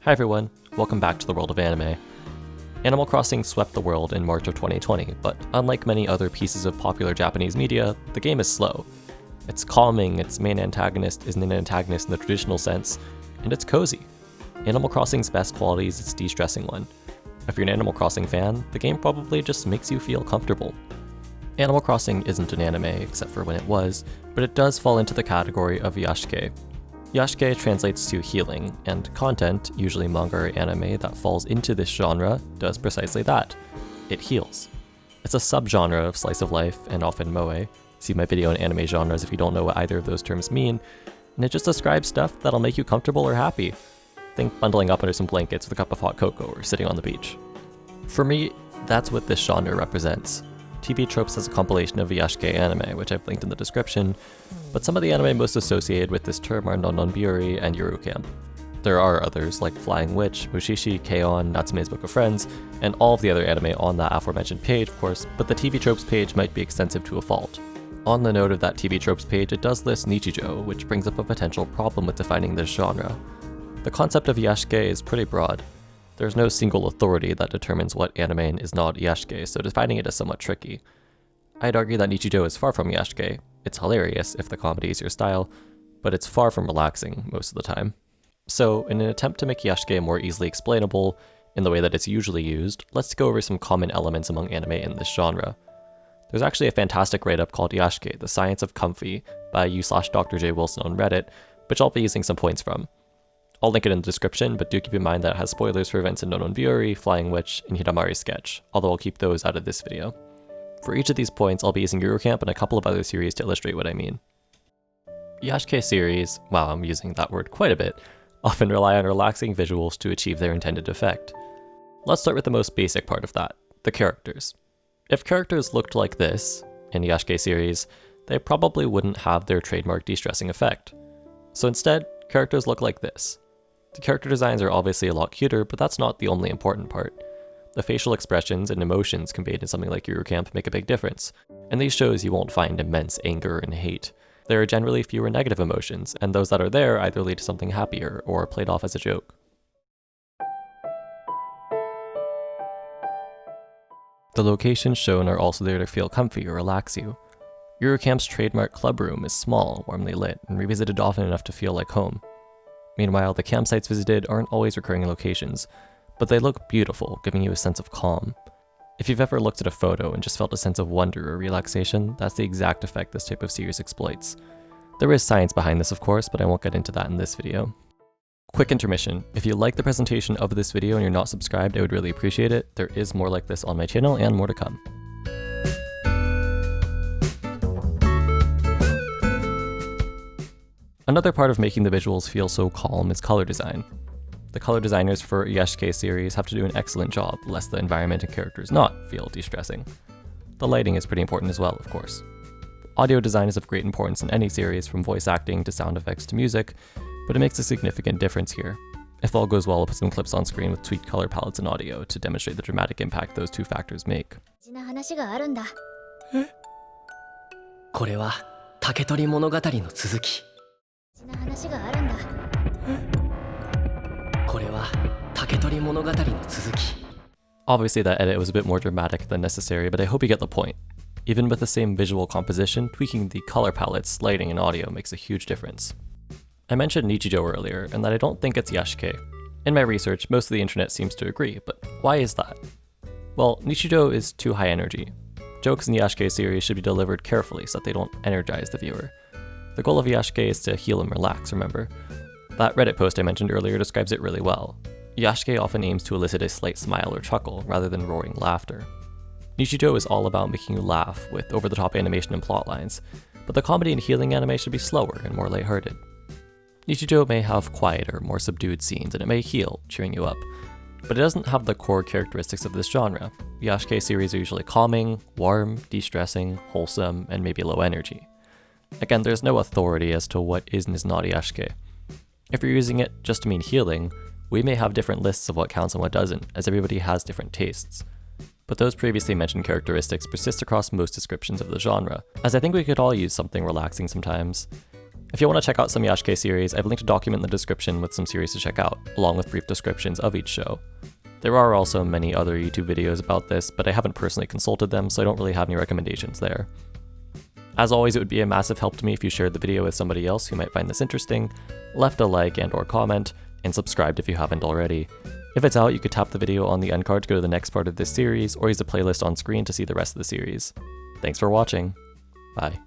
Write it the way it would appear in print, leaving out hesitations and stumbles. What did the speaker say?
Hi everyone, welcome back to the world of anime. Animal Crossing swept the world in March of 2020, but unlike many other pieces of popular Japanese media, the game is slow. It's calming, its main antagonist isn't an antagonist in the traditional sense, and it's cozy. Animal Crossing's best quality is its de-stressing one. If you're an Animal Crossing fan, the game probably just makes you feel comfortable. Animal Crossing isn't an anime, except for when it was, but it does fall into the category of Iyashikei. Iyashikei translates to healing, and content, usually manga or anime, that falls into this genre does precisely that. It heals. It's a subgenre of slice of life, and often moe. See my video on anime genres if you don't know what either of those terms mean, and it just describes stuff that'll make you comfortable or happy. Think bundling up under some blankets with a cup of hot cocoa or sitting on the beach. For me, that's what this genre represents. TV Tropes has a compilation of Iyashikei anime, which I've linked in the description, but some of the anime most associated with this term are Nononbiori and Yuru Camp. There are others like Flying Witch, Mushishi, K-On!, Natsume's Book of Friends, and all of the other anime on that aforementioned page, of course, but the TV Tropes page might be extensive to a fault. On the note of that TV Tropes page, it does list Nichijou, which brings up a potential problem with defining this genre. The concept of Iyashikei is pretty broad. There's no single authority that determines what anime is not Iyashikei, so defining it is somewhat tricky. I'd argue that Nichijou is far from Iyashikei. It's hilarious if the comedy is your style, but it's far from relaxing most of the time. So, in an attempt to make Iyashikei more easily explainable in the way that it's usually used, let's go over some common elements among anime in this genre. There's actually a fantastic write-up called Iyashikei, The Science of Comfy, by u/Dr. J. Wilson on Reddit, which I'll be using some points from. I'll link it in the description, but do keep in mind that it has spoilers for events in Nononbiori, Flying Witch, and Hidamari's sketch, although I'll keep those out of this video. For each of these points, I'll be using Yuru Camp and a couple of other series to illustrate what I mean. Iyashikei series, wow, I'm using that word quite a bit, often rely on relaxing visuals to achieve their intended effect. Let's start with the most basic part of that, the characters. If characters looked like this, in Iyashikei series, they probably wouldn't have their trademark de-stressing effect. So instead, characters look like this. The character designs are obviously a lot cuter, but that's not the only important part. The facial expressions and emotions conveyed in something like Yuru Camp make a big difference. In these shows, you won't find immense anger and hate. There are generally fewer negative emotions, and those that are there either lead to something happier or are played off as a joke. The locations shown are also there to feel comfy or relax you. Yuru Camp's trademark club room is small, warmly lit, and revisited often enough to feel like home. Meanwhile, the campsites visited aren't always recurring locations, but they look beautiful, giving you a sense of calm. If you've ever looked at a photo and just felt a sense of wonder or relaxation, that's the exact effect this type of series exploits. There is science behind this, of course, but I won't get into that in this video. Quick intermission. If you like the presentation of this video and you're not subscribed, I would really appreciate it. There is more like this on my channel and more to come. Another part of making the visuals feel so calm is color design. The color designers for Iyashikei series have to do an excellent job, lest the environment and characters not feel de-stressing. The lighting is pretty important as well, of course. Audio design is of great importance in any series, from voice acting to sound effects to music, but it makes a significant difference here. If all goes well, I'll put some clips on screen with tweaked color palettes and audio to demonstrate the dramatic impact those two factors make. これは竹取物語の続き。これは竹取物語の続き。 Obviously that edit was a bit more dramatic than necessary, but I hope you get the point. Even with the same visual composition, tweaking the color palettes, lighting, and audio makes a huge difference. I mentioned Nichijou earlier, and that I don't think it's Iyashikei. In my research, most of the internet seems to agree, but why is that? Well, Nichijou is too high energy. Jokes in the Iyashikei series should be delivered carefully so that they don't energize the viewer. The goal of Iyashikei is to heal and relax, remember? That Reddit post I mentioned earlier describes it really well. Iyashikei often aims to elicit a slight smile or chuckle, rather than roaring laughter. Nichijou is all about making you laugh, with over-the-top animation and plot lines, but the comedy and healing anime should be slower and more lighthearted. Nichijou may have quieter, more subdued scenes, and it may heal, cheering you up, but it doesn't have the core characteristics of this genre. Iyashikei series are usually calming, warm, de-stressing, wholesome, and maybe low energy. Again, there's no authority as to what is and is not Iyashikei. If you're using it just to mean healing, we may have different lists of what counts and what doesn't, as everybody has different tastes. But those previously mentioned characteristics persist across most descriptions of the genre, as I think we could all use something relaxing sometimes. If you want to check out some Iyashikei series, I've linked a document in the description with some series to check out, along with brief descriptions of each show. There are also many other YouTube videos about this, but I haven't personally consulted them, so I don't really have any recommendations there. As always, it would be a massive help to me if you shared the video with somebody else who might find this interesting, left a like and or comment, and subscribed if you haven't already. If it's out, you could tap the video on the end card to go to the next part of this series, or use the playlist on screen to see the rest of the series. Thanks for watching. Bye.